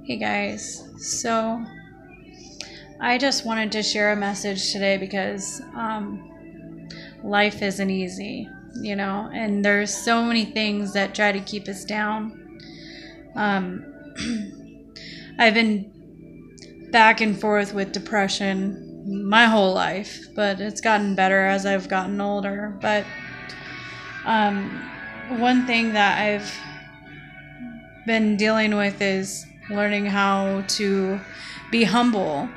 Hey guys, so I just wanted to share a message today because life isn't easy, and there's so many things that try to keep us down. Um, I've been back and forth with depression my whole life, but it's gotten better as I've gotten older. But one thing that I've been dealing with is learning how to be humble.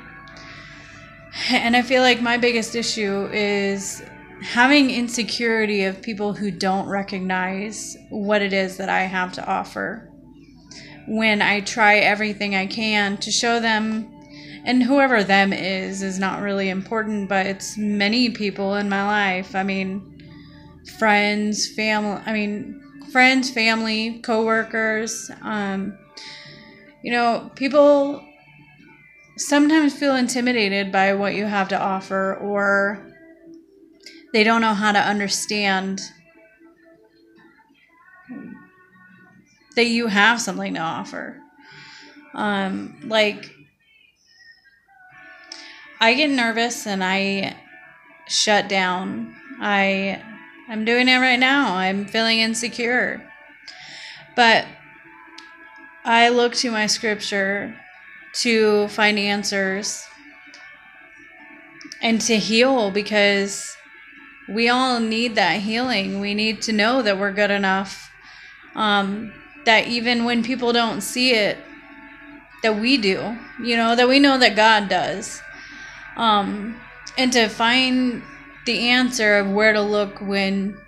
And I feel like my biggest issue is having insecurity of people who don't recognize what it is that I have to offer. When I try everything I can to show them, and whoever them is not really important, but it's many people in my life. Friends, family, coworkers. People sometimes feel intimidated by what you have to offer, or they don't know how to understand that you have something to offer. I get nervous and I shut down. I'm doing it right now. I'm feeling insecure. But I look to my scripture to find answers and to heal, because we all need that healing. We need to know that we're good enough, that even when people don't see it, that we do, that we know that God does. And to find the answer of where to look when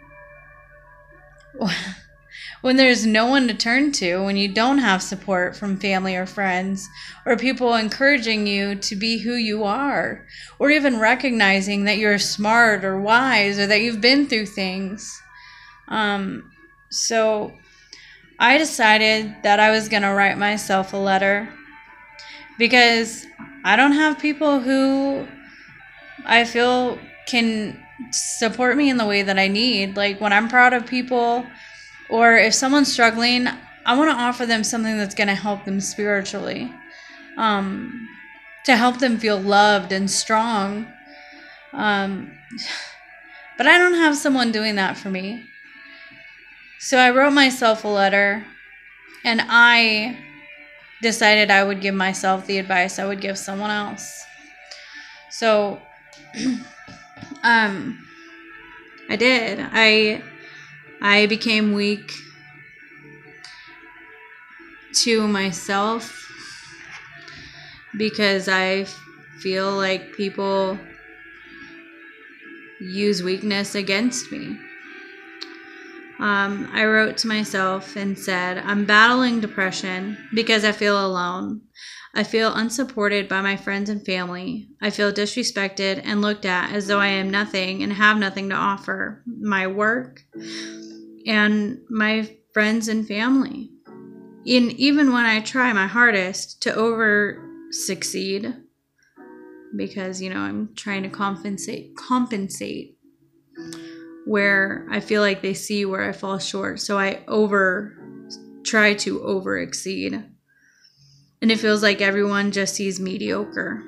there's no one to turn to, when you don't have support from family or friends, or people encouraging you to be who you are, or even recognizing that you're smart or wise, or that you've been through things. So I decided that I was going to write myself a letter, because I don't have people who I feel can support me in the way that I need. Like when I'm proud of people, or if someone's struggling, I want to offer them something that's going to help them spiritually, to help them feel loved and strong. But I don't have someone doing that for me. So I wrote myself a letter, and I decided I would give myself the advice I would give someone else. So I did. I became weak to myself because I feel like people use weakness against me. I wrote to myself and said, I'm battling depression because I feel alone. I feel unsupported by my friends and family. I feel disrespected and looked at as though I am nothing and have nothing to offer my work and my friends and family. Even when I try my hardest to over succeed, because, I'm trying to compensate where I feel like they see where I fall short. So I try to over exceed. And it feels like everyone just sees mediocre.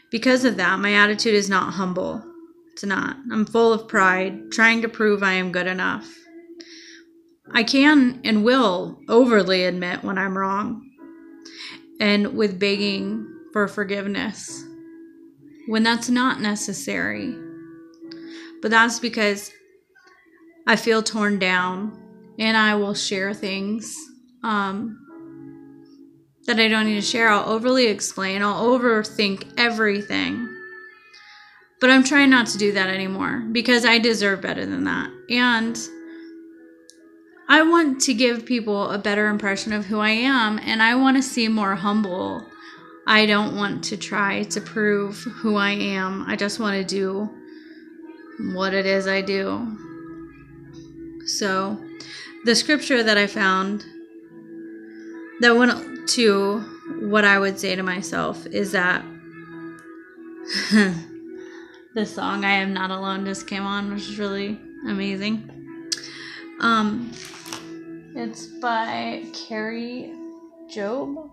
Because of that, my attitude is not humble. It's not. I'm full of pride, trying to prove I am good enough. I can and will overly admit when I'm wrong, and with begging for forgiveness when that's not necessary. But that's because I feel torn down, and I will share things that I don't need to share. I'll overly explain. I'll overthink everything. But I'm trying not to do that anymore, because I deserve better than that. And I want to give people a better impression of who I am, and I want to seem more humble. I don't want to try to prove who I am. I just want to do what it is I do. So the scripture that I found that went to what I would say to myself is that the song I Am Not Alone just came on, which is really amazing. It's by Carrie Job.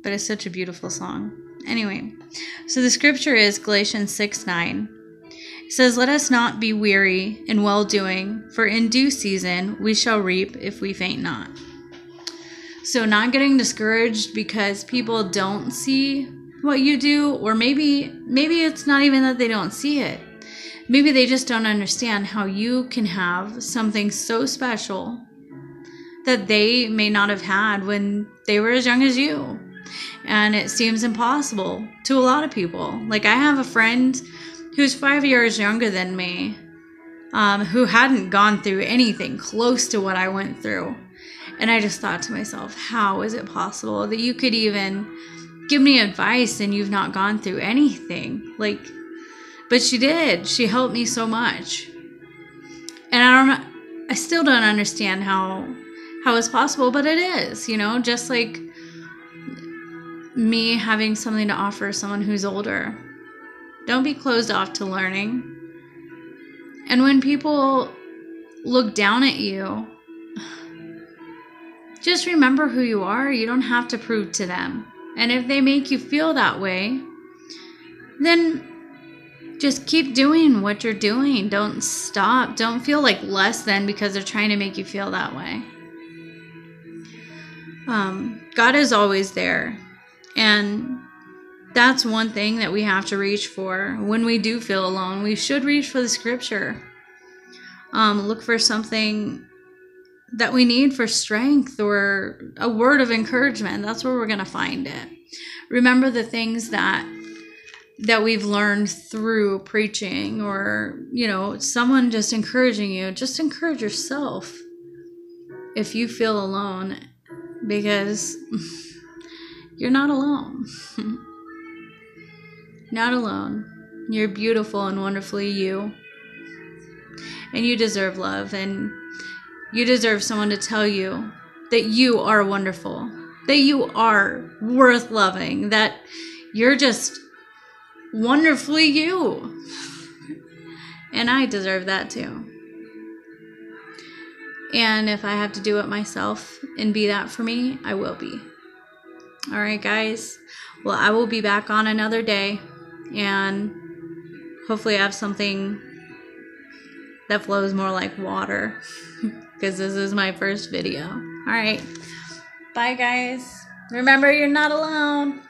but it's such a beautiful song. Anyway, so the scripture is Galatians 6:9. It says, "Let us not be weary in well-doing, for in due season we shall reap if we faint not." So not getting discouraged because people don't see what you do, or maybe it's not even that they don't see it. Maybe they just don't understand how you can have something so special that they may not have had when they were as young as you. And it seems impossible to a lot of people. Like, I have a friend who's 5 years younger than me, who hadn't gone through anything close to what I went through. And I just thought to myself, how is it possible that you could even give me advice and you've not gone through anything? Like, but she did. She helped me so much. And I still don't understand how it's possible, but it is, just like me having something to offer someone who's older. Don't be closed off to learning. And when people look down at you, just remember who you are. You don't have to prove to them. And if they make you feel that way, then just keep doing what you're doing. Don't stop. Don't feel like less than because they're trying to make you feel that way. God is always there. And that's one thing that we have to reach for. When we do feel alone, we should reach for the scripture. Look for something that we need for strength or a word of encouragement. That's where we're going to find it. Remember the things that we've learned through preaching, or, someone just encouraging you. Just encourage yourself if you feel alone, because you're not alone. Not alone. You're beautiful and wonderfully you. And you deserve love, and you deserve someone to tell you that you are wonderful, that you are worth loving, that you're just wonderfully you. And I deserve that too. And if I have to do it myself and be that for me, I will be. All right, guys. Well, I will be back on another day, and hopefully I have something that flows more like water, because this is my first video. All right. Bye, guys. Remember, you're not alone.